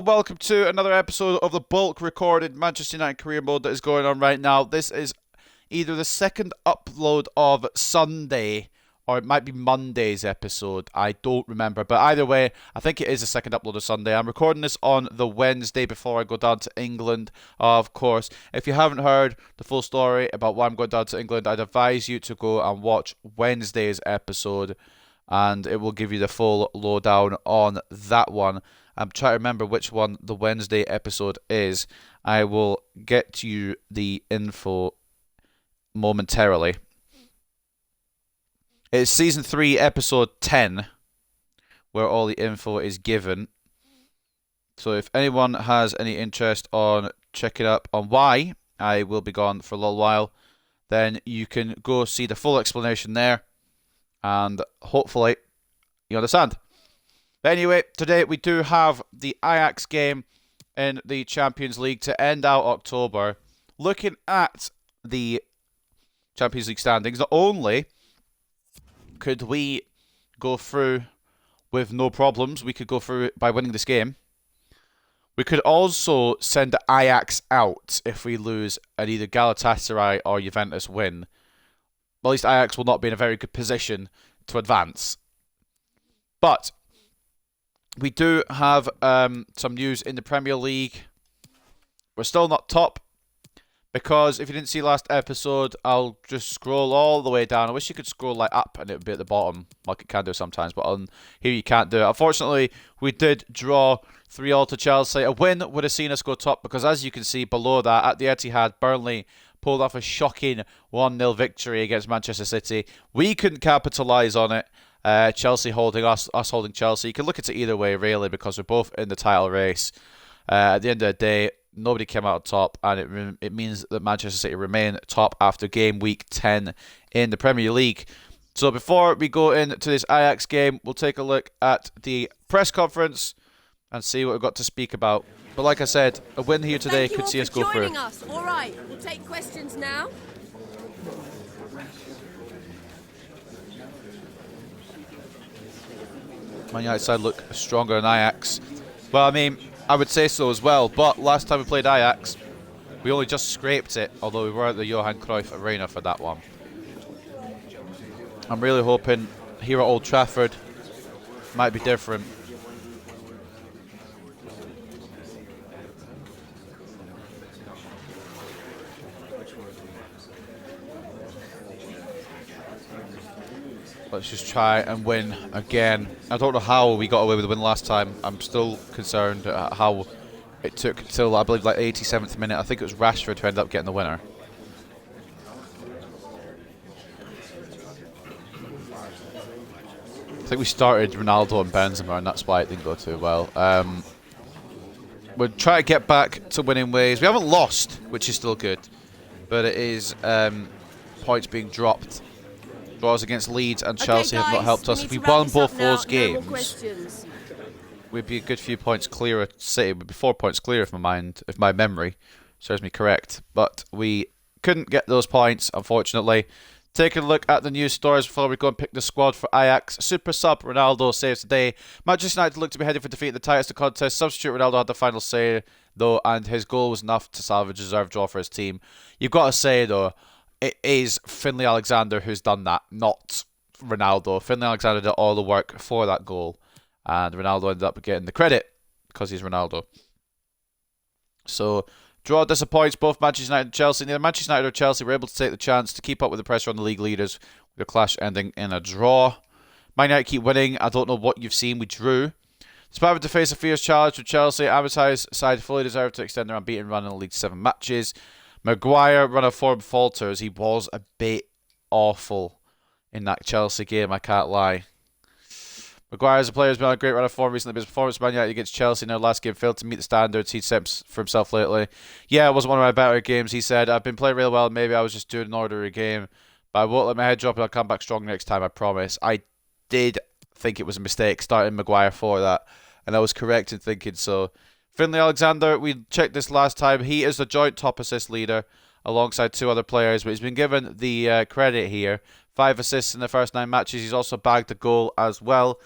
Welcome to another episode of the bulk recorded Manchester United career mode that is going on right now. This is either the second upload of Sunday or it might be Monday's episode. I don't remember, but either way, I think it is the second upload of Sunday. I'm recording this on the Wednesday before I go down to England, of course. If you haven't heard the full story about why I'm going down to England, I'd advise you to go and watch Wednesday's episode, and it will give you the full lowdown on that one. I'm trying to remember which one the Wednesday episode is. I will get you the info momentarily. It's season 3, episode 10, where all the info is given. So if anyone has any interest on checking up on why I will be gone for a little while, then you can go see the full explanation there, and hopefully you understand. But anyway, today we do have the Ajax game in the Champions League to end out October. Looking at the Champions League standings, not only could we go through with no problems, we could go through it by winning this game. We could also send Ajax out if we lose and either Galatasaray or Juventus win. At least Ajax will not be in a very good position to advance. But we do have some news in the Premier League. We're still not top because if you didn't see last episode, I'll just scroll all the way down. I wish you could scroll like up and it would be at the bottom like it can do sometimes, but on here you can't do it. Unfortunately, we did draw 3-3 to Chelsea. A win would have seen us go top because as you can see below that, at the Etihad, Burnley pulled off a shocking 1-0 victory against Manchester City. We couldn't capitalise on it. Chelsea holding us holding Chelsea. You can look at it either way, really, because we're both in the title race. At the end of the day, nobody came out on top, and it means that Manchester City remain top after game week 10 in the Premier League. So before we go into this Ajax game, we'll take a look at the press conference and see what we've got to speak about. But like I said, a win here today could see us go through. Thank you all for joining us. All right, we'll take questions now. Man United side look stronger than Ajax. Well, I mean, I would say so as well, but last time we played Ajax, we only just scraped it, although we were at the Johan Cruyff Arena for that one. I'm really hoping here at Old Trafford might be different. Let's just try and win again. I don't know how we got away with the win last time. I'm still concerned at how it took till, I believe, like 87th minute. I think it was Rashford who ended up getting the winner. I think we started Ronaldo and Benzema, and that's why it didn't go too well. We'll try to get back to winning ways. We haven't lost, which is still good, but it is points being dropped. Draws against Leeds and Chelsea have not helped us. If we won both those games, we'd be a good few points clear of City. We'd be 4 points clear if my memory serves me correct. But we couldn't get those points, unfortunately. Taking a look at the news stories before we go and pick the squad for Ajax. Super sub Ronaldo saves today. Manchester United looked to be headed for defeat in the tightest of contest. Substitute Ronaldo had the final say, though, and his goal was enough to salvage a deserved draw for his team. You've got to say, though, it is Finlay Alexander who's done that, not Ronaldo. Finlay Alexander did all the work for that goal, and Ronaldo ended up getting the credit because he's Ronaldo. So, draw disappoints both Manchester United and Chelsea. Neither Manchester United or Chelsea were able to take the chance to keep up with the pressure on the league leaders, with the clash ending in a draw. Man United keep winning. I don't know what you've seen. We drew. Despite having to face a fierce challenge with Chelsea, Amorti's side fully deserved to extend their unbeaten run in the league's 7 matches. Maguire run of form falters. He was a bit awful in that Chelsea game, I can't lie. Maguire as a player has been on a great run of form recently, but his performance of Man United against Chelsea in their last game failed to meet the standards he'd set for himself lately. Yeah, it wasn't one of my better games, he said. I've been playing really well, maybe I was just doing an ordinary game, but I won't let my head drop and I'll come back strong next time, I promise. I did think it was a mistake starting Maguire for that, and I was correct in thinking so. Finlay Alexander, we checked this last time. He is the joint top assist leader alongside 2 other players, but he's been given the credit here. 5 assists in the first 9 matches. He's also bagged a goal as well.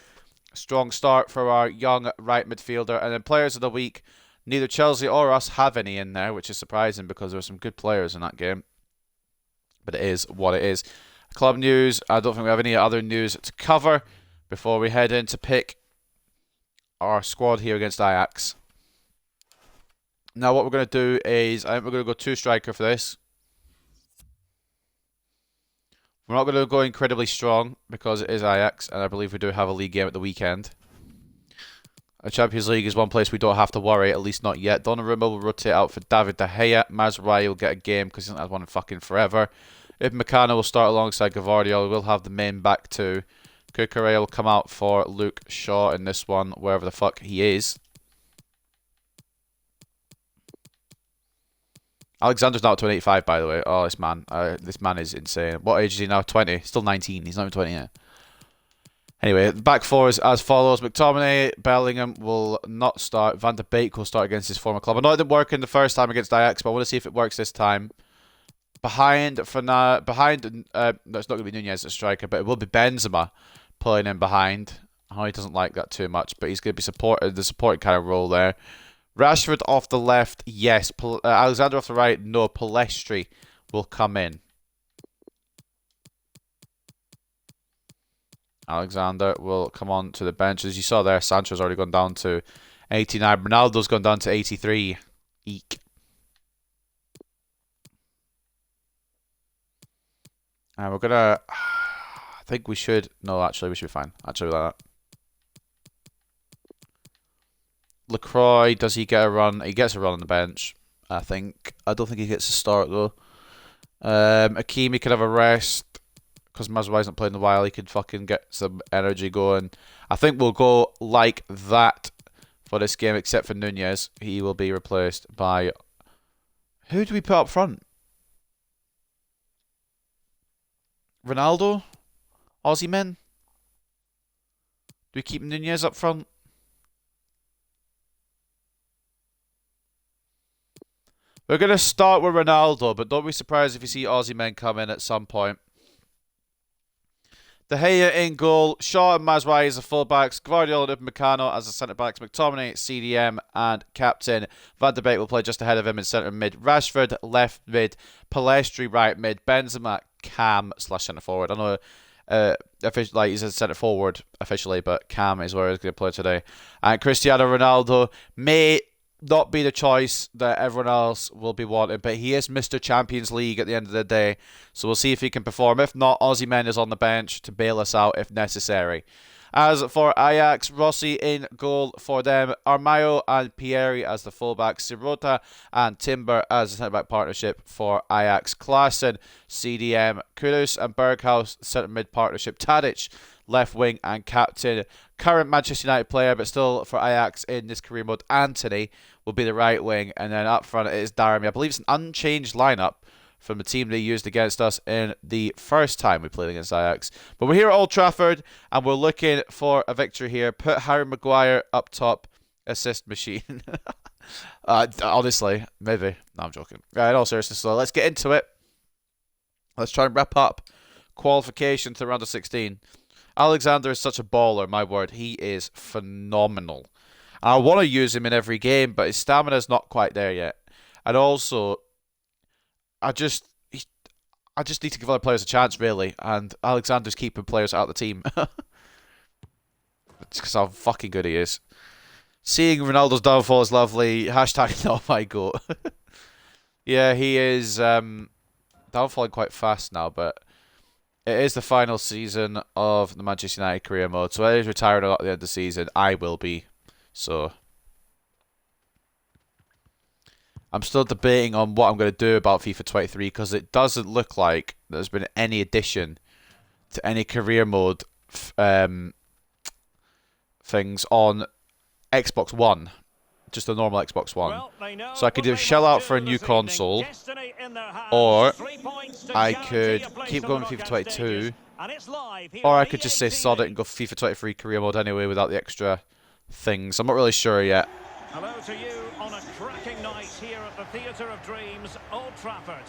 Strong start for our young right midfielder. And then players of the week, neither Chelsea or us have any in there, which is surprising because there were some good players in that game. But it is what it is. Club news, I don't think we have any other news to cover before we head in to pick our squad here against Ajax. Now what we're going to do is, I think we're going to go 2-striker for this. We're not going to go incredibly strong because it is Ajax, and I believe we do have a league game at the weekend. A Champions League is one place we don't have to worry, at least not yet. Donnarumma will rotate out for David De Gea. Mazraoui will get a game because he hasn't had one in fucking forever. If Meccano will start alongside Gavardiol, we'll have the main back too. Kukurea will come out for Luke Shaw in this one, wherever the fuck he is. Alexander's now at 285, by the way. Oh, this man is insane. What age is he now? 20. Still 19. He's not even 20 yet. Anyway, the back four is as follows. McTominay, Bellingham will not start. Van de Beek will start against his former club. I know it didn't work in the first time against Ajax, but I want to see if it works this time. Behind, no, it's not going to be Nunez as striker, but it will be Benzema pulling in behind. I know he doesn't like that too much, but he's going to be the supporting kind of role there. Rashford off the left, yes. Alexander off the right, no. Palestri will come in. Alexander will come on to the bench. As you saw there, Sancho's already gone down to 89. Ronaldo's gone down to 83. Eek. And we're going to... I think we should... No, actually, we should be fine. Actually, like that. LaCroix, does he get a run? He gets a run on the bench, I think. I don't think he gets a start, though. Hakimi could have a rest. Because Mazraoui hasn't played in a while, he could fucking get some energy going. I think we'll go like that for this game, except for Nunez. He will be replaced by... Who do we put up front? Ronaldo? Aussie men? Do we keep Nunez up front? We're going to start with Ronaldo, but don't be surprised if you see Aussie men come in at some point. De Gea in goal, Shaw and Mazraoui as the fullbacks, Guardiola and Meccano as the centre-backs, McTominay, CDM and captain. Van de Beek will play just ahead of him in centre mid. Rashford left mid, Palestri right mid, Benzema cam / centre forward. I know he's a centre forward officially, but cam is where he's going to play today. And Cristiano Ronaldo may not be the choice that everyone else will be wanting, but he is Mr. Champions League at the end of the day, so we'll see if he can perform. If not, Aussie Men is on the bench to bail us out if necessary. As for Ajax, Rossi in goal for them, Armayo and Pieri as the fullback, Sirota and Timber as the centre-back partnership for Ajax, Klaassen, CDM, Kudus and Berghaus centre-mid partnership, Tadic left wing and captain. Current Manchester United player, but still for Ajax in this career mode, Anthony will be the right wing, and then up front it is Daramy. I believe it's an unchanged lineup from the team they used against us in the first time we played against Ajax. But we're here at Old Trafford, and we're looking for a victory here. Put Harry Maguire up top, assist machine. Honestly, maybe. No, I'm joking. In all seriousness, so let's get into it. Let's try and wrap up qualification to round of 16. Alexander is such a baller, my word. He is phenomenal. I want to use him in every game, but his stamina is not quite there yet. And also, I just need to give other players a chance, really. And Alexander's keeping players out of the team. It's because how fucking good he is. Seeing Ronaldo's downfall is lovely. Hashtag not my goat. Yeah, he is downfalling quite fast now, but it is the final season of the Manchester United career mode. So he's retiring at the end of the season. I will be. So I'm still debating on what I'm going to do about FIFA 23 because it doesn't look like there's been any addition to any career mode things on Xbox One. Just a normal Xbox One. So I could either shell out for a new console, or I could keep going with FIFA 22, or I could just say sod it and go FIFA 23 career mode anyway without the extra things. I'm not really sure yet. Hello to you on a cracking night here at the Theatre of Dreams, Old Trafford.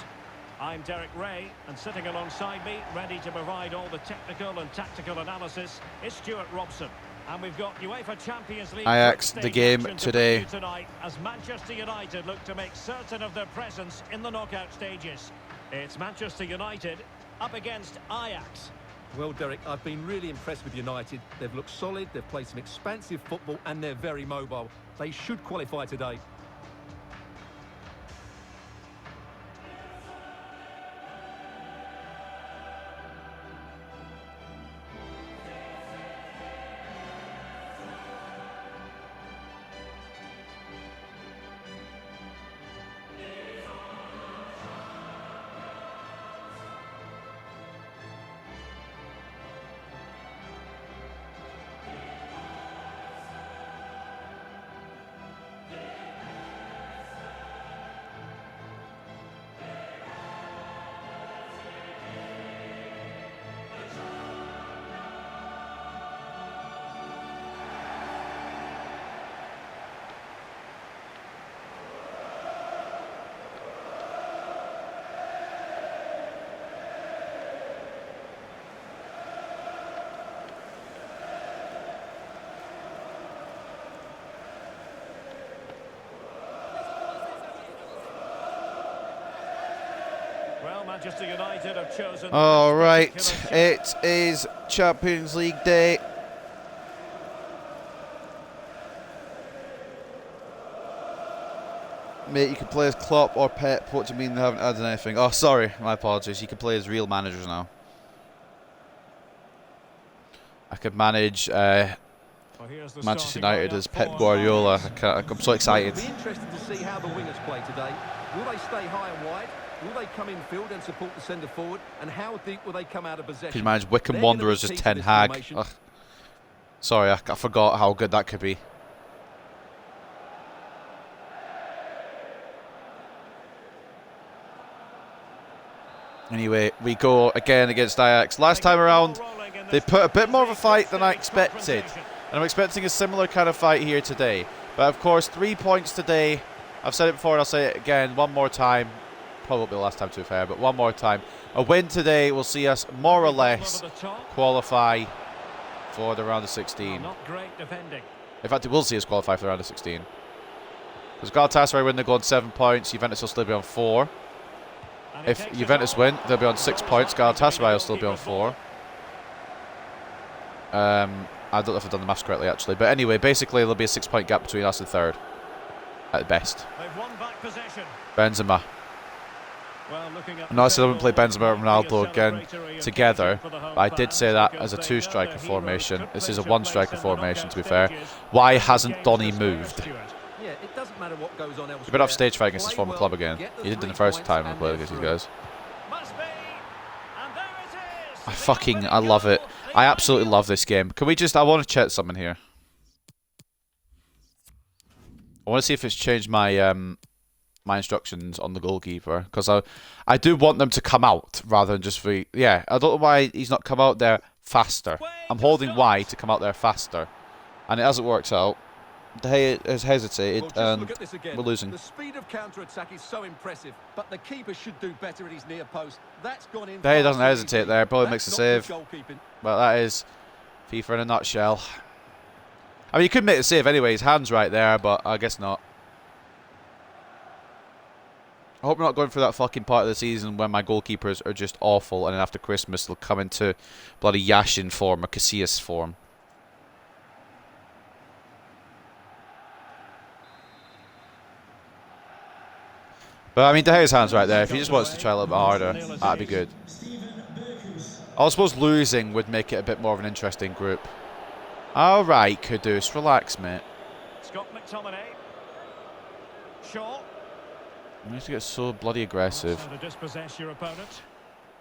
I'm Derek Ray, and sitting alongside me, ready to provide all the technical and tactical analysis, is Stuart Robson. And we've got UEFA Champions League Ajax, group the stage game action to today. preview tonight as Manchester United look to make certain of their presence in the knockout stages. It's Manchester United up against Ajax. Well, Derek, I've been really impressed with United. They've looked solid, they've played some expansive football, and they're very mobile. They should qualify today. Well, Manchester United have chosen. All right, it is Champions League day. Mate, you can play as Klopp or Pep. What do you mean they haven't added anything? Oh, sorry, my apologies. You can play as real managers now. I could manage Manchester United as Pep Guardiola. I'm so excited. It'll be interesting to see how the wingers play today. Will they stay high and wide? Will they come in field and support the centre forward? And how deep will they come out of possession? Could you manage Wycombe They're gonna be Wanderers as key to Ten this Hag? formation. Ugh. Sorry, I forgot how good that could be. Anyway, we go again against Ajax. Last time around, they put a bit more of a fight than I expected. And I'm expecting a similar kind of fight here today. But of course, 3 points today. I've said it before and I'll say it again one more time. Probably won't be the last time, to be fair, but one more time. A win today will see us more or less qualify for the round of 16. Not great defending. In fact, it will see us qualify for the round of 16. Because Galatasaray win, they'll go on 7 points. Juventus will still be on 4. If Juventus win, they'll be on 6 points. Galatasaray will still be on 4. I don't know if I've done the maths correctly, actually. But anyway, basically, there'll be a 6-point gap between us and third. At best. They've won back possession. Benzema. Well, I know I said I wouldn't play Benzema and Ronaldo again together, but I did say that as a 2-striker formation. This is a 1-striker formation, to be fair. Why hasn't Donny moved? Yeah, it doesn't matter what goes on elsewhere. He better have stage fight against his former club again. He did in the first time we played against these guys. I love it. I absolutely love this game. Can we just, I want to check something here. I want to see if it's changed my my instructions on the goalkeeper, because I do want them to come out rather than just yeah, I don't know why he's not come out there faster. I'm holding Y to come out there faster, and it hasn't worked out. De Gea has hesitated, and we're losing. The speed of counter-attack is so impressive, but the keeper should do better at his near post. That's gone in. De Gea doesn't hesitate there, probably makes a save. Goalkeeping. Well, that is FIFA in a nutshell. I mean, you could make the save anyway. His hand's right there, but I guess not. I hope we're not going through that fucking part of the season when my goalkeepers are just awful, and then after Christmas they'll come into bloody Yashin form or Casillas form. But I mean, De Gea's hand's right there. If he just wants to try a little bit harder, that'd be good. I suppose losing would make it a bit more of an interesting group. Alright, Kudus, relax, mate. Scott McTominay. Shaw. You need to get so bloody aggressive. To dispossess your opponent.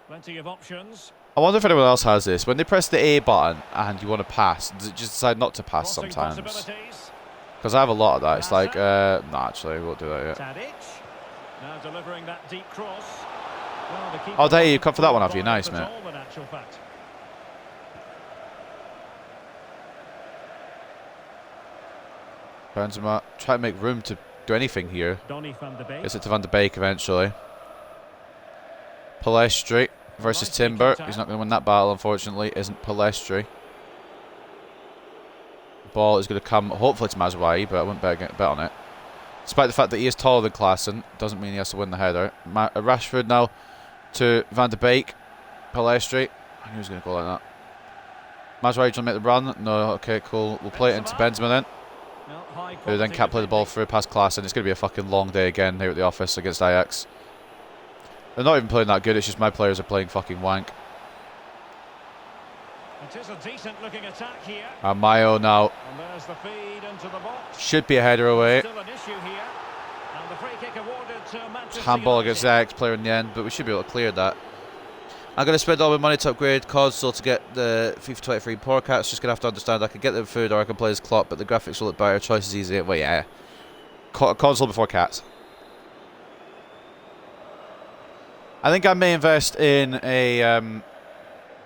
Plenty of options. I wonder if anyone else has this. When they press the A button and you want to pass, does it just decide not to pass sometimes? Because I have a lot of that. It's like, no, actually, we won't do that yet. Tadic. Now delivering that deep cross. Well, Oh, there you come for that one, have you? Nice, mate. Benzema, try to make room to do anything here. Gets it to Van de Beek eventually. Palestri versus Timber. He's not going to win that battle, unfortunately. Isn't Palestri. ball is going to come, hopefully, to Mazraoui, but I wouldn't bet on it. Despite the fact that he is taller than Klaassen, doesn't mean he has to win the header. Rashford now to Van de Beek. Palestri. I knew he was going to go like that. Mazraoui trying to make the run. No, okay, cool. We'll play it into Benzema then. Who then can't play the ball through past Klaassen. It's going to be a fucking long day again here at the office against Ajax. They're not even playing that good, it's just my players are playing fucking wank. It is a decent looking attack here. And Mayo now. And there's the feed into the box. Should be a header away. Still an issue here. And the free kick awarded to Manchester Handball United. against the Ajax player in the end, but we should be able to clear that. I'm going to spend all my money to upgrade console to get the FIFA 23 Porcats. Just going to have to understand I can get the food or I can play as Klopp, but the graphics will look better. Choice is easy. Well, yeah. Console before cats. I think I may invest in a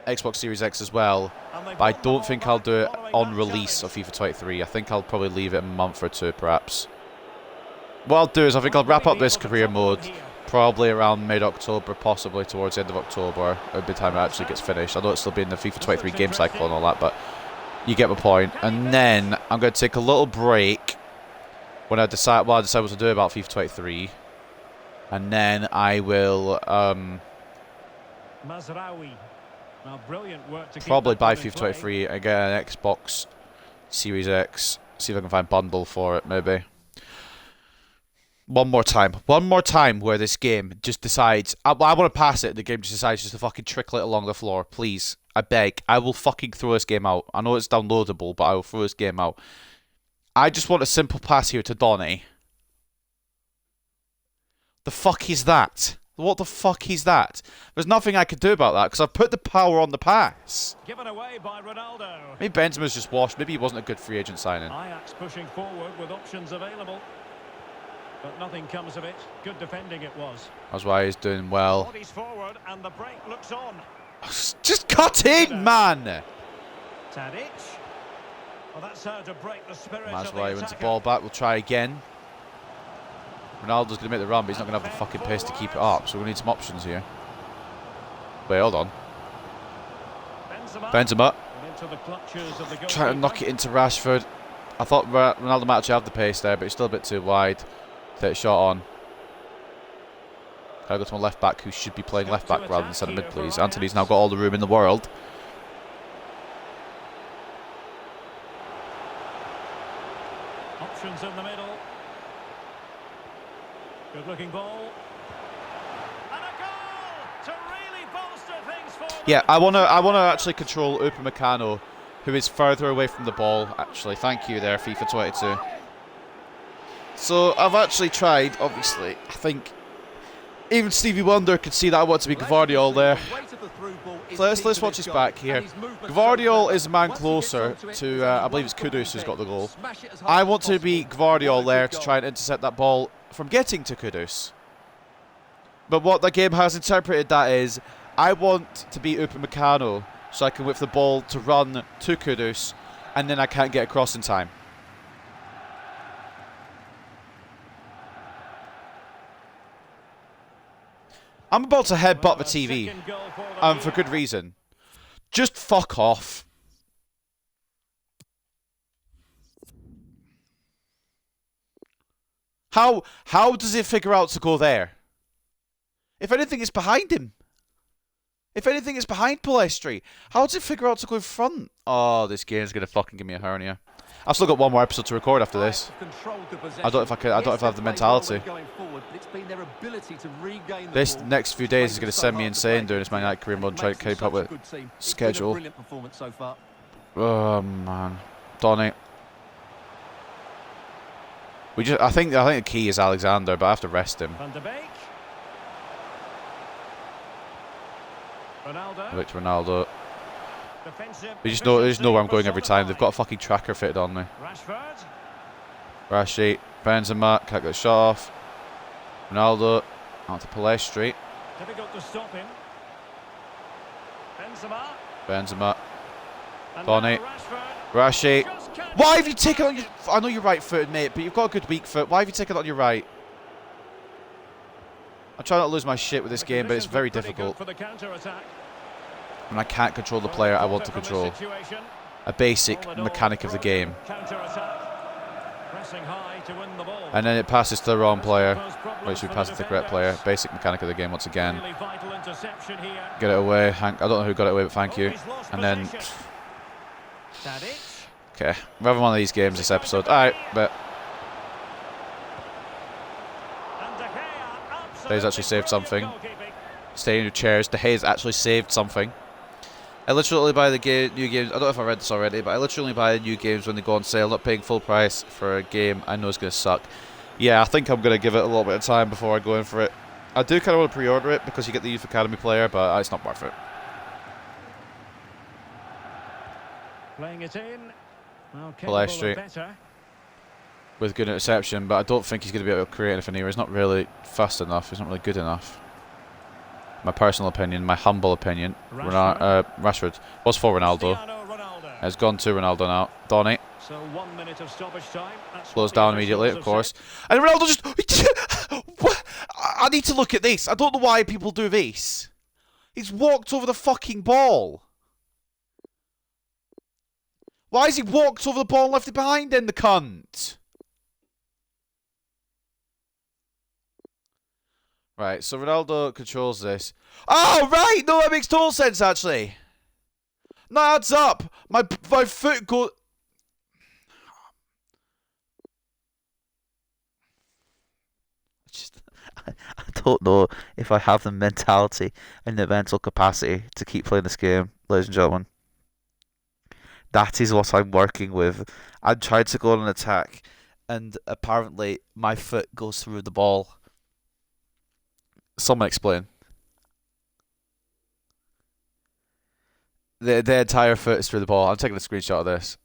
Xbox Series X as well, but I don't think I'll do it on release of FIFA 23. I think I'll probably leave it a month or two, perhaps. What I'll do is I think I'll wrap up this career mode probably around mid-October, possibly towards the end of October, at the time it actually gets finished. I know it's still been the FIFA 23 game cycle and all that, but you get my point. And then I'm going to take a little break when I decide what to do about FIFA 23. And then I will Mazraoui. Now, brilliant work to probably keep buy that in FIFA play. 23 and get an Xbox Series X. See if I can find a bundle for it, maybe. One more time where this game just decides, I want to pass it, the game just decides just to fucking trickle it along the floor, please. I beg. I will fucking throw this game out. I know it's downloadable, but I will throw this game out. I just want a simple pass here to Donny. The fuck is that? What the fuck is that? There's nothing I can do about that because I've put the power on the pass. Given away by Ronaldo. Maybe Benzema's just washed. Maybe he wasn't a good free agent signing. Ajax pushing forward with options available. But nothing comes of it. Good defending it was. That's why he's doing well. Bodies forward and the break looks on. Just cut in, man! Tadic. Well, that's how to break the spirit That's of the why he wins the attacker. ball back. We'll try again. Ronaldo's going to make the run, but he's not going to have the fucking pace to keep it up. So we need some options here. Wait, hold on. Benzema. Into the clutches of the Trying to knock it into Rashford. I thought Ronaldo might actually have the pace there, but he's still a bit too wide. Take a shot on. Can I go to my left back, who should be playing left back rather than centre mid, please? Anthony's now got all the room in the world. Options in the middle. Good looking ball. And a goal to really bolster things forward. Yeah, I wanna actually control Upamecano, who is further away from the ball. Actually, thank you there, FIFA 22. So I've actually tried. Obviously, I think even Stevie Wonder could see that I want to be Gvardiol there. So let's watch his back here. Gvardiol is the man closer to, I believe it's Kudus who's got the goal. I want to be Gvardiol there to try and intercept that ball from getting to Kudus. But what the game has interpreted that is, I want to be Upamecano so I can whip the ball to run to Kudus, and then I can't get across in time. I'm about to headbutt the TV, and for good reason. Just fuck off. How does it figure out to go there? If anything, it's behind him. If anything, it's behind Palestri. How does it figure out to go in front? Oh, this game's gonna fucking give me a hernia. I've still got one more episode to record after this. I don't know if I have the mentality. This next few days is going to send me insane doing this Man United career mode and trying to keep up with schedule. Oh man, Donny. I think the key is Alexander, but I have to rest him. Van de Beek. Ronaldo. Victor Ronaldo. Defensive. They just know where I'm going every time. They've got a fucking tracker fitted on me. Rashford. Rashi, Benzema, can't get a shot off. Ronaldo, out to Palestri. Difficult to stop him. Benzema. And Donny. now Rashford. Rashi. Just can't Why have you taken it on your... I know you're right-footed, mate, but you've got a good weak foot. Why have you taken it on your right? I try not to lose my shit with this game, but it's very difficult. For the counter-attack. When I can't control the player I want to control. a basic mechanic of the game. And then it passes to the wrong player, which we pass to the correct player. Basic mechanic of the game once again. Get it away. I don't know who got it away, but thank you. And then... Okay, we're having one of these games this episode. Alright, but... De's actually saved something. Stay in your chairs. De Gea's actually saved something. I literally buy the new games. I don't know if I read this already, but I literally buy new games when they go on sale. Not paying full price for a game I know is going to suck. Yeah, I think I'm going to give it a little bit of time before I go in for it. I do kind of want to pre-order it because you get the Youth Academy player, but it's not worth it. Playing it in. Palestri with good interception, but I don't think he's going to be able to create anything here. He's not really fast enough. He's not really good enough. My personal opinion, my humble opinion. Rashford was for Ronaldo. Has gone to Ronaldo now. Donny. So 1 minute of stoppage time. Slows down immediately, of course. And Ronaldo just... What? I need to look at this. I don't know why people do this. He's walked over the fucking ball. Why has he walked over the ball and left it behind then, the cunt? Right, so Ronaldo controls this. Oh, right! No, that makes total sense, actually. No, adds up. My foot goes... I don't know if I have the mentality and the mental capacity to keep playing this game, ladies and gentlemen. That is what I'm working with. I'm trying to go on an attack, and apparently my foot goes through the ball. Someone explain. The entire foot is through the ball. I'm taking a screenshot of this.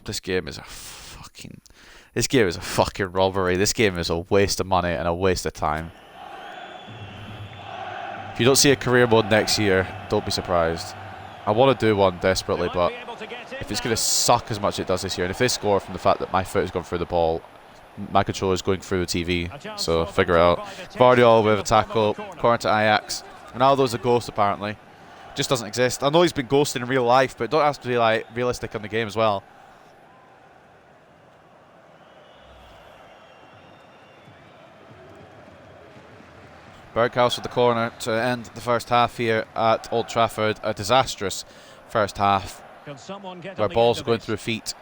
This game is a fucking robbery. This game is a waste of money and a waste of time. If you don't see a career mode next year, don't be surprised. I want to do one desperately, but if it's going to suck as much as it does this year, and if they score from the fact that my foot has gone through the ball, my controller is going through the TV, so figure it out. Vardy with a tackle, corner to Ajax. Ronaldo's a ghost apparently. Just doesn't exist. I know he's been ghosted in real life, but it don't have to be like realistic in the game as well. Berghaus with the corner to end the first half here at Old Trafford. A disastrous first half where balls are going through feet.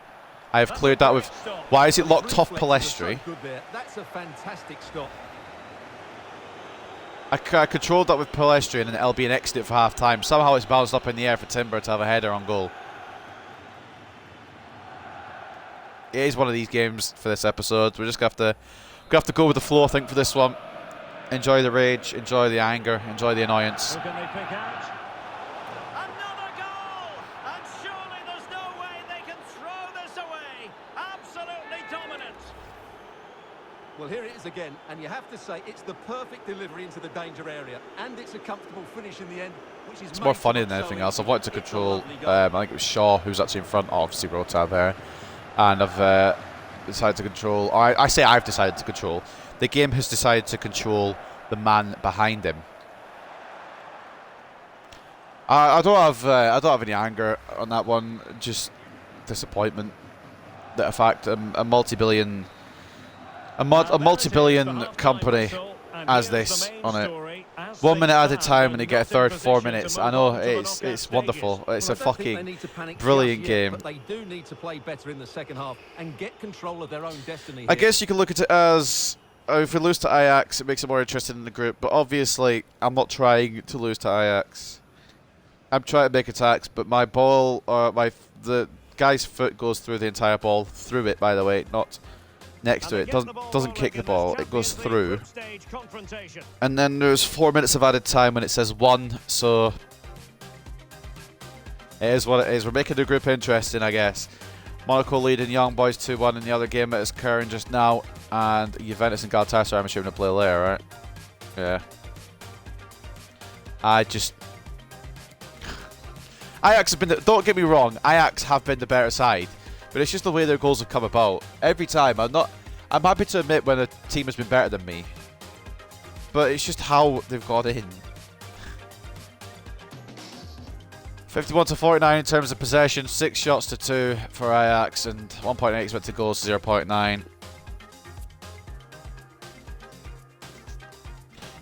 I have cleared that with... Why is it locked off Palestri? That's a fantastic stop. I controlled that with Palestri and then it'll be an exit for half time. Somehow it's bounced up in the air for Timber to have a header on goal. It is one of these games for this episode. We're just going to have to go with the flow, I think, for this one. Enjoy the rage, enjoy the anger, enjoy the annoyance. Who can they pick out? Another goal! And surely there's no way they can throw this away. Absolutely dominant. Well, here it is again, and you have to say it's the perfect delivery into the danger area, and it's a comfortable finish in the end, which is... It's more funny than anything else. I've wanted to control, I think it was Shaw who's actually in front, obviously Rota there, and I've decided to control, or I say I've decided to control. The game has decided to control the man behind him. I don't have any anger on that one. Just disappointment. That a fact a multi-billion company has this on it. 1 minute at a time and they get a third 4 minutes. I know it's wonderful. It's a fucking brilliant game. But they do need to play better in the second half and get control of their own destiny. I guess you can look at it as if we lose to Ajax, it makes it more interesting in the group. But obviously, I'm not trying to lose to Ajax. I'm trying to make attacks, but my ball, the guy's foot goes through the entire ball, through it, by the way, not next to it. Doesn't kick the ball, it goes through. And then there's 4 minutes of added time when it says 1, so it is what it is. We're making the group interesting, I guess. Monaco leading Young Boys 2-1 in the other game that is occurring just now, and Juventus and Galatasaray, I'm assuming, to play later, right? Yeah. Ajax have been, don't get me wrong, Ajax have been the better side, but it's just the way their goals have come about. Every time, I'm happy to admit when a team has been better than me, but it's just how they've got in. 51-49 in terms of possession. 6 shots to 2 for Ajax and 1.8 expected goals to 0.9.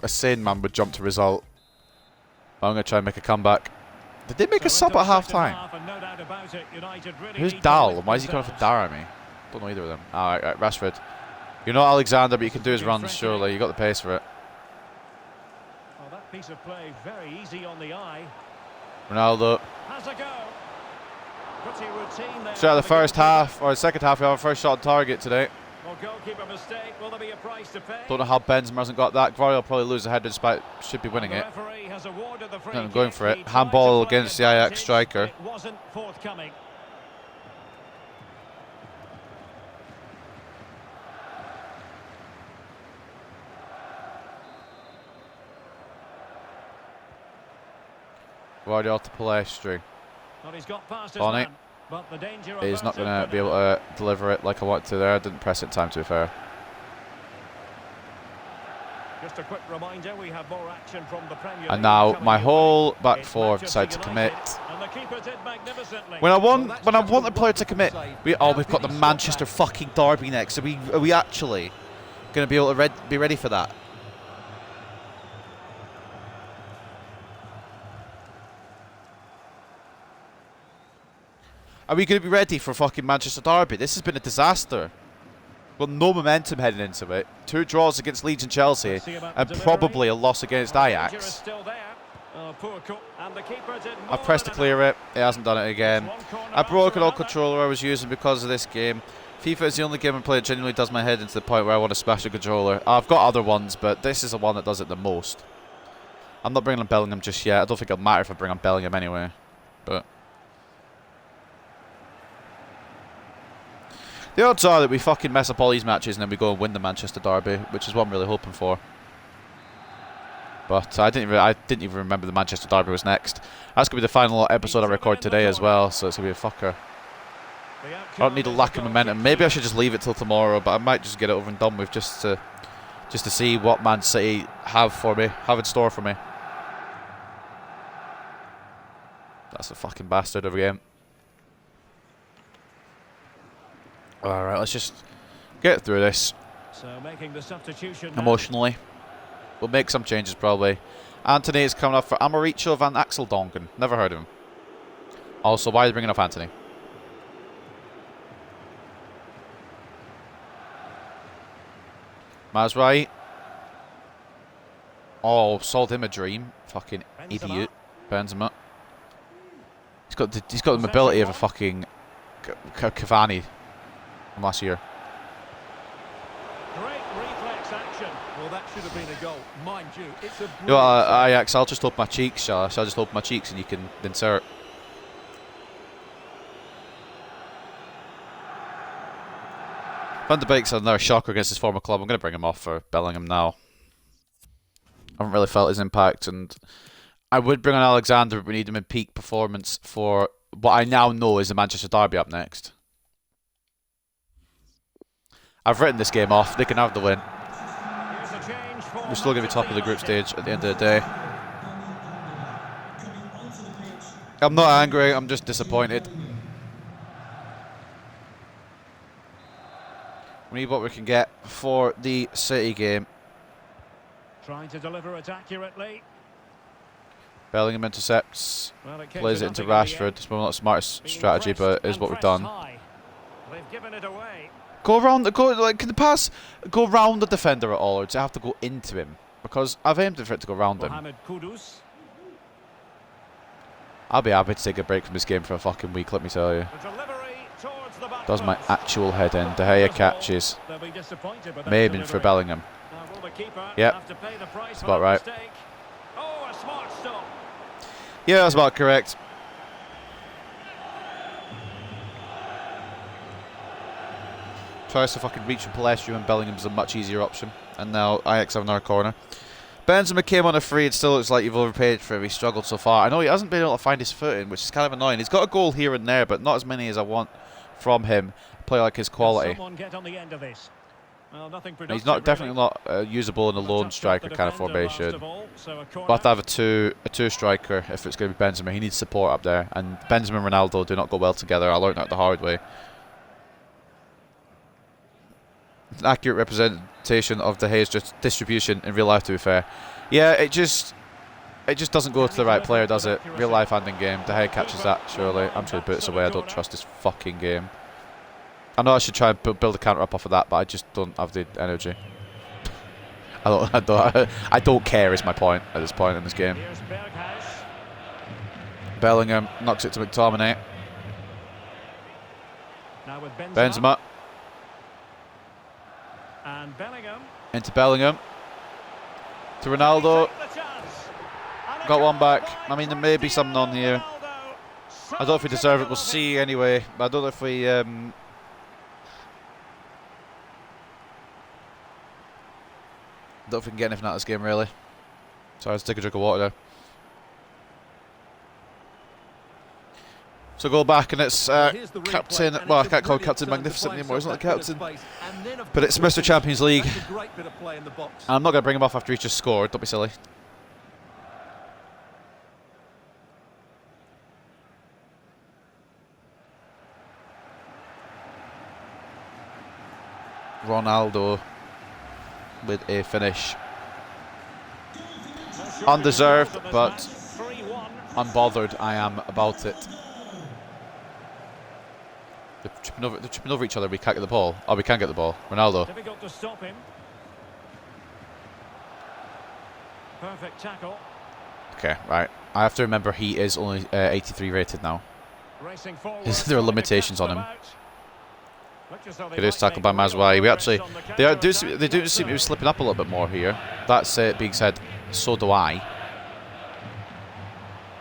A sane man would jump to result. But I'm going to try and make a comeback. Did they make a sub at half time? Who's Dal? Why is he coming for Daramy? Don't know either of them. Alright, Rashford. You're not Alexander, but you can do his runs, surely. You got the pace for it. Well, that piece of play very easy on the eye. Ronaldo. Has a go. Pretty routine there. Straight out the first half, or the second half, we have our first shot on target today. Well, goalkeeper mistake. Will there be a price to pay? Don't know how Benzema hasn't got that. Guardiola will probably lose the header despite should be winning it. I'm going for it. Handball against the Ajax striker. It wasn't forthcoming. Guardiola to Palestri. Well, he's got past his Bonnie. man, but the danger He's not averted going to for be able now. to deliver it like I wanted to there. I didn't press it in time, to be fair. Just a quick reminder, we have more action from the Premier League And now coming my your whole way. back It's four Manchester decide to United, commit. and the keeper did magnificently. When I Well, want that's when I just want a the player to wonderful commit, save. we've How got did the he stop Manchester that? fucking derby next. Are we actually going to be able to be ready for that? Are we going to be ready for fucking Manchester derby? This has been a disaster. Got no momentum heading into it. 2 draws against Leeds and Chelsea, and probably a loss against Ajax. I've pressed to clear it. It hasn't done it again. I broke an old controller I was using because of this game. FIFA is the only game I play that genuinely does my head into the point where I want to smash a controller. I've got other ones, but this is the one that does it the most. I'm not bringing on Bellingham just yet. I don't think it'll matter if I bring on Bellingham anyway. But the odds are that we fucking mess up all these matches and then we go and win the Manchester derby, which is what I'm really hoping for. But I didn't even remember the Manchester derby was next. That's gonna be the final episode I record today as well, so it's gonna be a fucker. I don't need a lack of momentum. Maybe I should just leave it till tomorrow, but I might just get it over and done with just to see what Man City have in store for me. That's a fucking bastard of a game. Alright, let's just get through this. So making the substitution now. Emotionally. We'll make some changes probably. Anthony is coming up for Amaricho van Axeldongen. Never heard of him. Also, why are they bringing up Anthony? Mazraoui. Oh, sold him a dream. Fucking idiot. Benzema. He's got the mobility of a fucking Cavani from last year. Great reflex action. Well, that should have been a goal. Mind you, it's a You know what, Ajax, I'll just open my cheeks, shall I? Shall I just open my cheeks and you can insert? Van de Beek's another shocker against his former club. I'm going to bring him off for Bellingham now. I haven't really felt his impact, and I would bring on Alexander, but we need him in peak performance for what I now know is the Manchester derby up next. I've written this game off. They can have the win. We're still going to be top of the group stage at the end of the day. I'm not angry, I'm just disappointed. We need what we can get for the City game. Trying to deliver it accurately. Bellingham intercepts, Well, it came plays to it into nothing in the Rashford. end. It's probably not the smartest Being strategy, pressed but it is and what we've pressed done. high. They've given it away. Go around, can the pass go round the defender at all, or does it have to go into him? Because I've aimed for it to go round him. Mohamed Kudus. I'll be happy to take a break from this game for a fucking week, let me tell you. The delivery towards the back Does my post. actual head in. De Gea catches. They'll be disappointed with that Maybe for delivery. Bellingham. Now, will the keeper Yep. have to pay the price That's for about that right. mistake? Oh, a smart stop. Yeah, that's about correct. Tries to fucking reach from Palestri and Bellingham's a much easier option. And now Ajax have another corner. Benzema came on a free. It still looks like you've overpaid for him. He's struggled so far. I know he hasn't been able to find his footing, which is kind of annoying. He's got a goal here and there, but not as many as I want from him. Play like his quality. Someone get on the end of this. Well, nothing And he's not definitely not usable in a lone striker kind of formation. We'll have to have a two striker if it's going to be Benzema. He needs support up there, and Benzema and Ronaldo do not go well together. I learned that the hard way. It's an accurate representation of De Gea's just distribution in real life, to be fair. Yeah, it just doesn't go to the right player, does it? Real life and in game. De Gea catches that, surely. I'm just going to put this away. I don't trust this fucking game. I know I should try and build a counter up off of that, but I just don't have the energy. I don't care is my point at this point in this game. Bellingham knocks it to McTominay. Now with Benzema. And Bellingham. Into Bellingham. To Ronaldo. Got one back. I mean, there may be something on here. I don't know if we deserve it. We'll see anyway. But I don't know if we... don't know if we can get anything out of this game, really. Sorry, let's take a drink of water there. So go back and it's Captain... Well, I can't call Captain Magnificent anymore. He's not the captain. But it's Mr. Champions League. And I'm not going to bring him off after he's just scored. Don't be silly. Ronaldo with a finish. Undeserved, but unbothered I am about it. They're tripping over each other. We can't get the ball. Oh, we can get the ball. Ronaldo. Difficult to stop him. Perfect tackle. Okay, right. I have to remember he is only 83 rated now. Racing forward. There are limitations on him. It is tackled by Mazwai. We actually, they do seem to be slipping up a little bit more here. That's being said, so do I.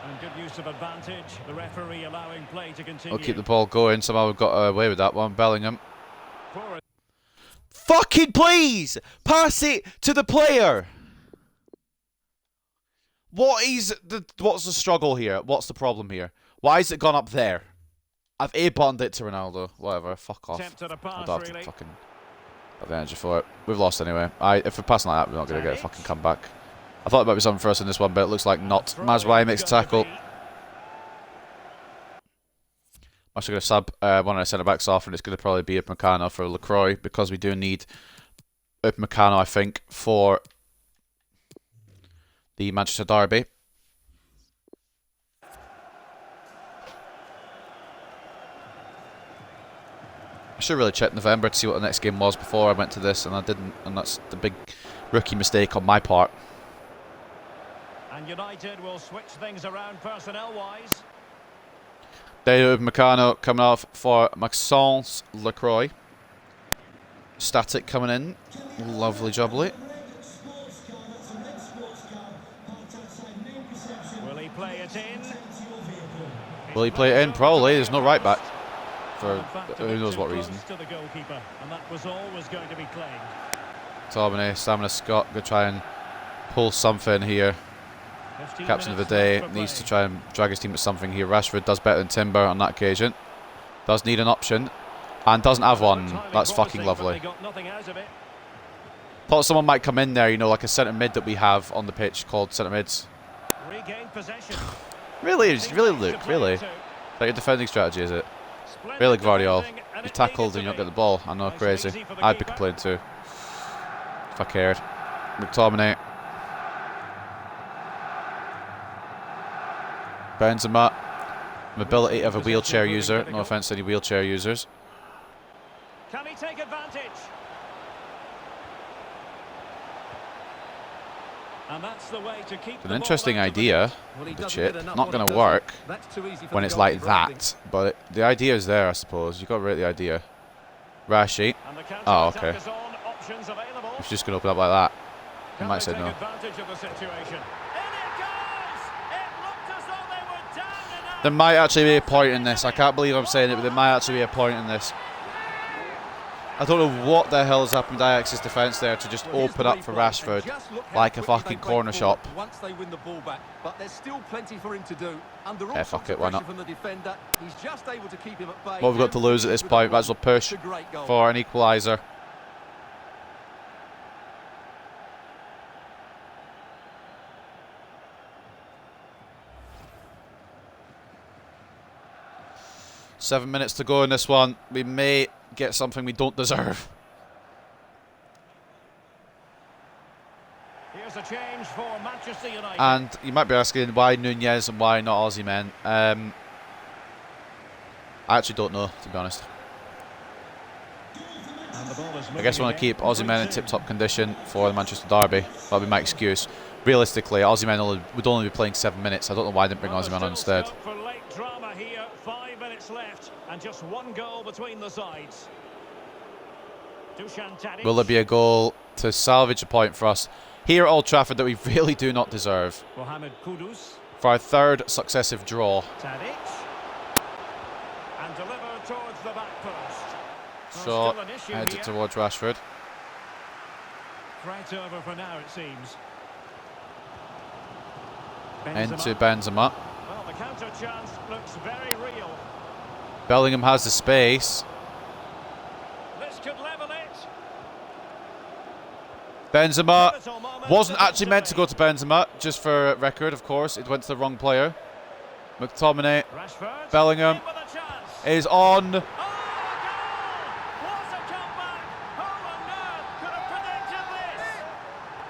And good use of advantage. The referee allowing play to continue. We'll keep the ball going. Somehow we've got away with that one. Bellingham. Fucking please! Pass it to the player! What's the struggle here? What's the problem here? Why has it gone up there? I've A-buttoned it to Ronaldo. Whatever. Fuck off. I don't have to fucking have the energy for it. We've lost anyway. If we're passing like that, we're not going to get a fucking comeback. I thought it might be something for us in this one, but it looks like not. Mazwai makes a tackle. I'm actually going to sub one of the centre-backs off, and it's going to probably be Upamecano for LaCroix, because we do need Upamecano, I think, for the Manchester derby. I should really check November to see what the next game was before I went to this, and I didn't, and that's the big rookie mistake on my part. And United will switch things around personnel-wise. David Upamecano coming off for Maxence LaCroix. Static coming in. Lovely jubbly. Will he play it in? Will he play it in? Probably. There's no right back. For who knows what reason. Tomine, Stamina Scott, going to try and pull something here. Captain of the day needs to try and drag his team to something here. Rashford does better than Timber on that occasion. Does need an option. And doesn't have one. That's fucking lovely. Thought someone might come in there, you know, like a centre mid that we have on the pitch called centre mids. Really? Really, Luke? Really? Is that your defending strategy, is it? Really, Guardiola? You tackled and you don't get the ball. I know, crazy. I'd be complaining too. If I cared. McTominay. Benzema. Mobility of a wheelchair user. No offense to any wheelchair users. Can he take advantage? And that's the way to keep an interesting idea, the chip. Not going to work when it's like that, but the idea is there, I suppose. You've got to rate the idea. Rashi. Oh, okay. He's just going to open up like that. He might say no. There might actually be a point in this. I can't believe I'm saying it, but there might actually be a point in this. I don't know what the hell has happened to Ajax's defence there to just open up for Rashford like a fucking corner shop. Once they win the ball back, but there's still plenty for him to do. Yeah, fuck it, why not? From the defender, he's just able to keep him at bay. What have we got to lose at this point? Might as well push for an equaliser. 7 minutes to go in this one. We may get something we don't deserve. Here's a change for Manchester United. And you might be asking why Nunez and why not Aussie men. I actually don't know, to be honest. I guess I want to keep Aussie men in tip-top condition for the Manchester derby. That'll be my excuse. Realistically, Aussie men would only be playing 7 minutes. I don't know why I didn't bring Aussie men on instead. For late drama here, 5 minutes left, and just one goal between the sides. Will there be a goal to salvage a point for us here at Old Trafford that we really do not deserve? Mohamed Kudus. For our third successive draw. Tadic. And delivered towards the back post. Shot headed towards Rashford. Right over for now, it seems. Into Benzema. Well, the counter chance looks very real. Bellingham has the space. This could level it. Benzema wasn't actually meant to go to Benzema, just for record, of course. It went to the wrong player. McTominay. Rashford, Bellingham is on. Oh, goal! What a comeback! Who on earth could have predicted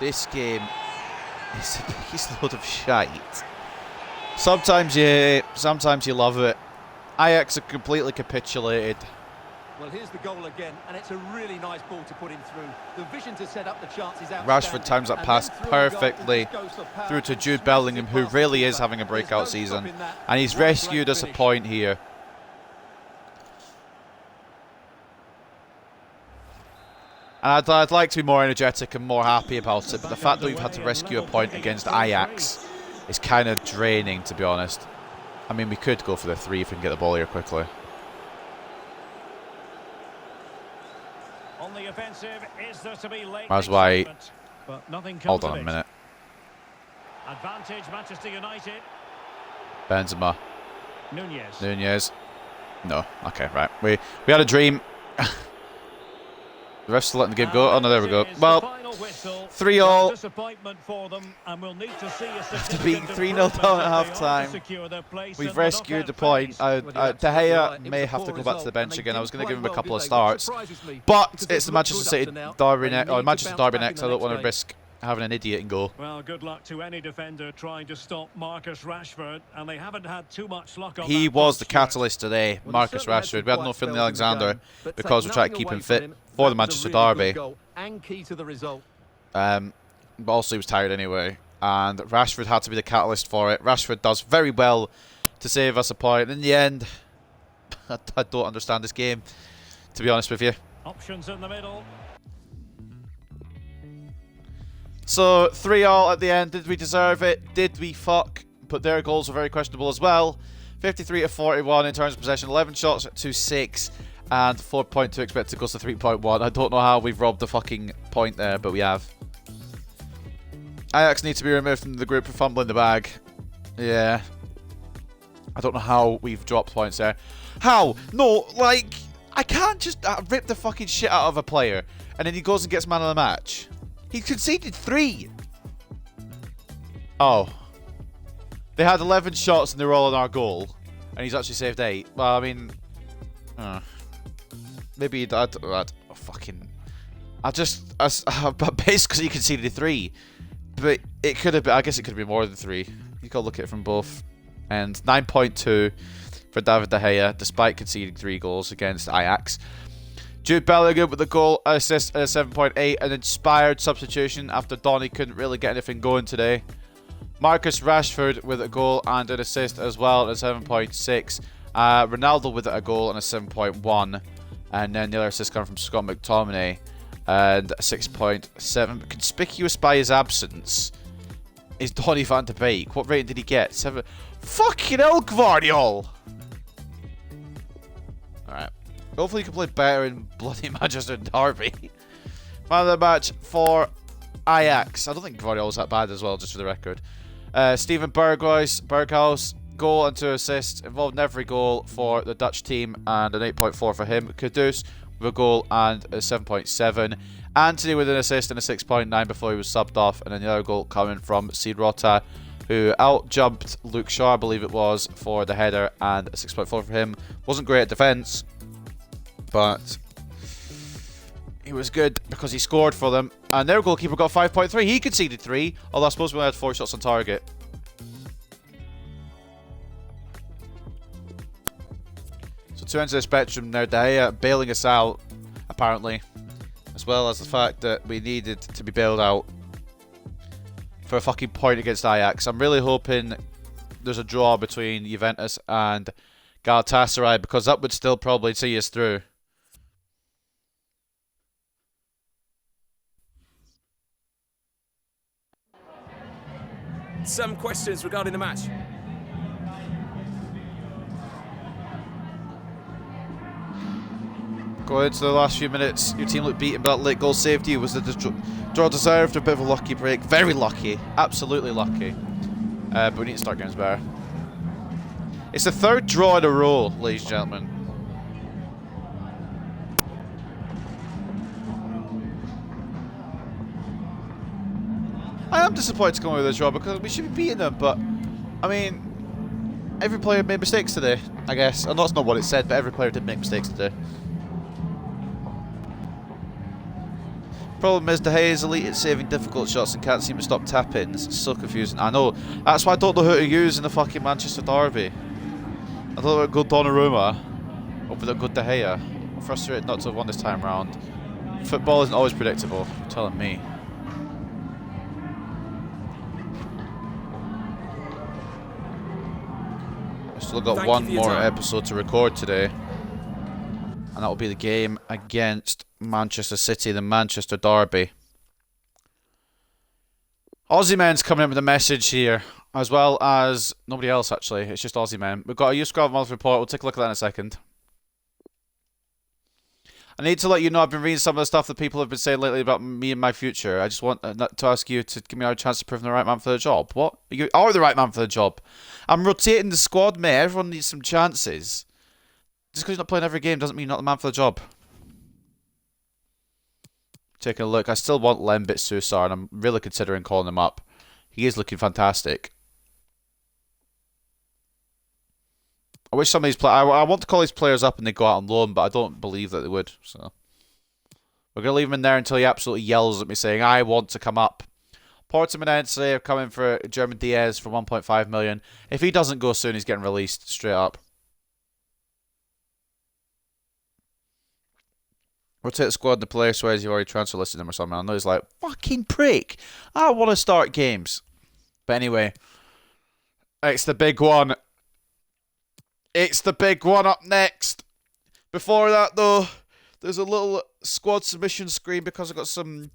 this? This game is the biggest load of shite. Sometimes you love it. Ajax have completely capitulated. Well, here's the goal again, and it's a really nice ball to put him through. The vision to set up the chance is outstanding. Rashford times that pass perfectly through to Jude Bellingham, who really is having a breakout season. And he's rescued us a point here. And I'd like to be more energetic and more happy about it, but the fact that we've had to rescue a point against Ajax is kind of draining, to be honest. I mean, we could go for the 3 if we can get the ball here quickly. On the offensive, is there to be late That's why. excitement? But nothing comes Hold of on a it. minute. Advantage Manchester United. Benzema. Nunez. No. Okay, right. We had a dream. The refs still letting the game go. Oh no, there we go. Well, 3-all. Disappointment for them, and we'll need to see a After being 3-0 down at half-time, we've rescued the point. De Gea may have to go back to the bench again. I was going to give him a couple of starts, but it's the Manchester City derby next, or Manchester derby next. I don't want to risk having an idiot in goal. Well, good luck to any defender trying to stop Marcus Rashford, and they haven't had too much luck on He that was the front. catalyst today, Marcus Rashford. We had no Finlay Alexander because we're trying to keep him fit for the Manchester derby. But also he was tired anyway, and Rashford had to be the catalyst for it. Rashford does very well to save us a point. In the end, I don't understand this game, to be honest with you. Options in the middle. So 3-all at the end. Did we deserve it? Did we fuck? But their goals were very questionable as well. 53 to 41 in terms of possession, 11 shots to 6, and 4.2 expected goals to 3.1. I don't know how we've robbed the fucking point there, but we have. Ajax need to be removed from the group for fumbling the bag. Yeah. I don't know how we've dropped points there. How? No, like, I can't just rip the fucking shit out of a player and then he goes and gets man of the match. He conceded 3. Oh. They had 11 shots and they were all on our goal. And he's actually saved 8. Well, I mean... maybe I'd fucking... basically he conceded 3. But it could have been... I guess it could have been more than 3. You got to look at it from both. And 9.2 for David De Gea, despite conceding 3 goals against Ajax. Jude Bellingham with a goal, assist, and a 7.8, an inspired substitution after Donny couldn't really get anything going today. Marcus Rashford with a goal and an assist as well, and a 7.6. Ronaldo with a goal and a 7.1. And then the other assist coming from Scott McTominay, and a 6.7. But conspicuous by his absence is Donny van de Beek. What rating did he get? 7. Fucking hell, Gvardiol! Alright. Hopefully you can play better in bloody Manchester derby. Man of the match for Ajax. I don't think Gvardiol's that bad as well, just for the record. Steven Berghuis, goal and 2 assists. Involved in every goal for the Dutch team, and an 8.4 for him. Kudus with a goal and a 7.7. Anthony with an assist and a 6.9 before he was subbed off. And then the other goal coming from Sirota who out-jumped Luke Shaw, I believe it was, for the header, and a 6.4 for him. Wasn't great at defence, but he was good because he scored for them. And their goalkeeper got 5.3. He conceded 3, although I suppose we only had 4 shots on target. So 2 ends of the spectrum there. De Gea bailing us out, apparently, as well as the fact that we needed to be bailed out for a fucking point against Ajax. I'm really hoping there's a draw between Juventus and Galatasaray, because that would still probably see us through. Some questions regarding the match. Going into the last few minutes, your team looked beaten, but that late goal saved you. Was the draw deserved? A bit of a lucky break. Very lucky. Absolutely lucky. But we need to start games better. It's the 3rd draw in a row, ladies and gentlemen. I am disappointed to come away with a draw because we should be beating them, but I mean, every player made mistakes today, I guess. I know that's not what it said, but every player did make mistakes today. Problem is, De Gea is elite at saving difficult shots and can't seem to stop tap-ins. It's so confusing. I know. That's why I don't know who to use in the fucking Manchester derby. I thought it would go Donnarumma over the good De Gea. I'm frustrated not to have won this time round. Football isn't always predictable. You're telling me. I've still got one more episode to record today. And that will be the game against Manchester City, the Manchester derby. Aussie Men's coming in with a message here, as well as nobody else actually. It's just Aussie Men. We've got a youth squad month report. We'll take a look at that in a second. I need to let you know I've been reading some of the stuff that people have been saying lately about me and my future. I just want to ask you to give me a chance to prove I'm the right man for the job. What? You are the right man for the job. I'm rotating the squad, mate. Everyone needs some chances. Just because you're not playing every game doesn't mean you're not the man for the job. Taking a look. I still want Lembit Susar, and I'm really considering calling him up. He is looking fantastic. I wish some of these players... I want to call these players up and they go out on loan, but I don't believe that they would. So we're going to leave him in there until he absolutely yells at me saying, I want to come up. Portimonense are coming for German Diaz for 1.5 million. If he doesn't go soon, he's getting released straight up. Rotate the squad, the player swears you've already transfer listed him or something. I know he's like, fucking prick. I want to start games. But anyway, it's the big one. It's the big one up next. Before that, though, there's a little squad submission screen because I've got some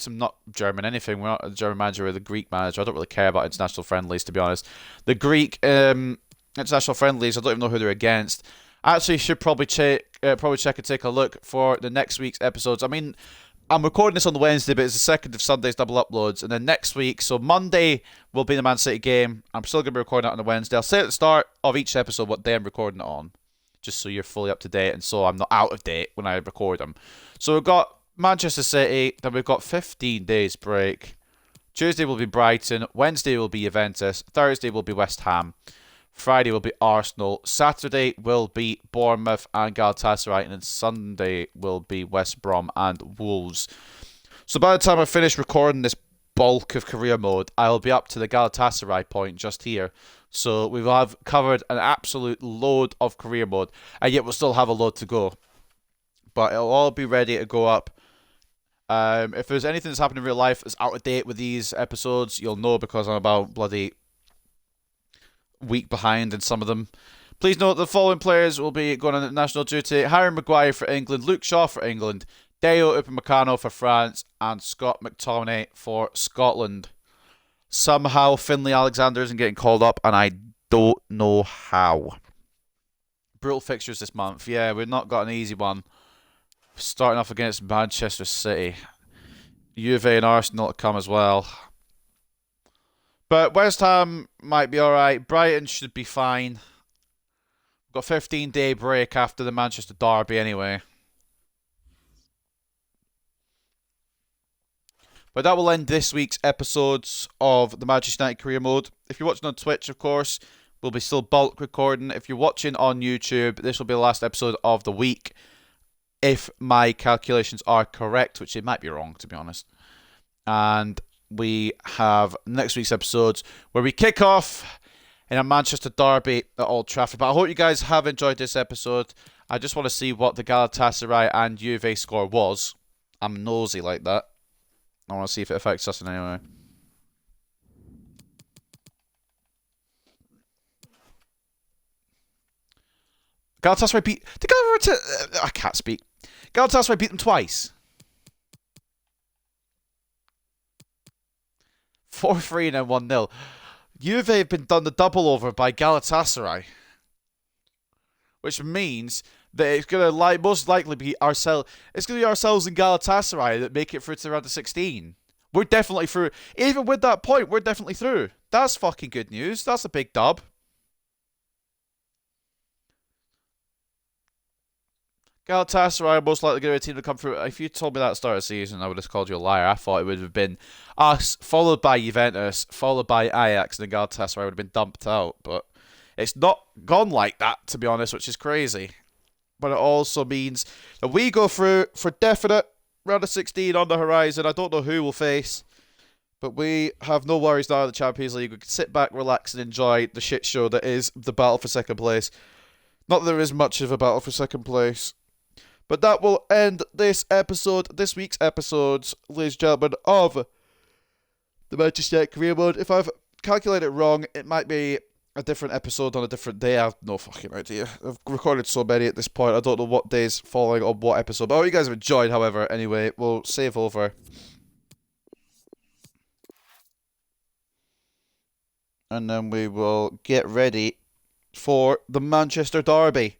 not German anything. We're not a German manager or the Greek manager. I don't really care about international friendlies, to be honest. The Greek international friendlies, I don't even know who they're against. Actually, should probably check and take a look for the next week's episodes. I mean, I'm recording this on the Wednesday, but it's the second of Sunday's double uploads. And then next week, so Monday will be the Man City game. I'm still going to be recording it on the Wednesday. I'll say at the start of each episode what day I'm recording it on, just so you're fully up to date and so I'm not out of date when I record them. So we've got Manchester City, then we've got 15 days break. Tuesday will be Brighton, Wednesday will be Juventus, Thursday will be West Ham. Friday will be Arsenal. Saturday will be Bournemouth and Galatasaray. And then Sunday will be West Brom and Wolves. So by the time I finish recording this bulk of career mode, I'll be up to the Galatasaray point just here. So we will have covered an absolute load of career mode. And yet we'll still have a load to go. But it'll all be ready to go up. If there's anything that's happened in real life that's out of date with these episodes, you'll know because I'm about bloody week behind in some of them. Please note the following players will be going on national duty: Harry Maguire for England, Luke Shaw for England, Deo Upamecano for France, and Scott McTominay for Scotland. Somehow Finlay Alexander isn't getting called up, and I don't know how. Brutal fixtures this month. Yeah, we've not got an easy one. Starting off against Manchester City. Juve and Arsenal to come as well. But West Ham might be alright. Brighton should be fine. We've got a 15-day break after the Manchester derby anyway. But that will end this week's episodes of the Manchester United Career Mode. If you're watching on Twitch, of course, we'll be still bulk recording. If you're watching on YouTube, this will be the last episode of the week. If my calculations are correct, which they might be wrong, to be honest. And we have next week's episodes where we kick off in a Manchester derby at Old Trafford. But I hope you guys have enjoyed this episode. I just want to see what the Galatasaray and Juve score was. I'm nosy like that. I want to see if it affects us in any way. Galatasaray beat... Did Galatasaray... I can't speak. Galatasaray beat them twice. 4-3 and then 1-0. Juve have been done the double over by Galatasaray. Which means that it's going to most likely be ourselves. It's going to be ourselves and Galatasaray that make it through to the round of 16. We're definitely through. Even with that point, we're definitely through. That's fucking good news. That's a big dub. Galatasaray are most likely going to be a team to come through. If you told me that at the start of the season, I would have called you a liar. I thought it would have been us, followed by Juventus, followed by Ajax, and then Galatasaray would have been dumped out. But it's not gone like that, to be honest, which is crazy. But it also means that we go through for definite. Round of 16 on the horizon. I don't know who we'll face. But we have no worries now in the Champions League. We can sit back, relax, and enjoy the shit show that is the battle for second place. Not that there is much of a battle for second place. But that will end this episode, this week's episodes, ladies and gentlemen, of the Manchester United Career Mode. If I've calculated it wrong, it might be a different episode on a different day. I have no fucking idea. I've recorded so many at this point. I don't know what days falling on what episode. But I hope you guys have enjoyed, however. Anyway, we'll save over. And then we will get ready for the Manchester derby.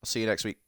I'll see you next week.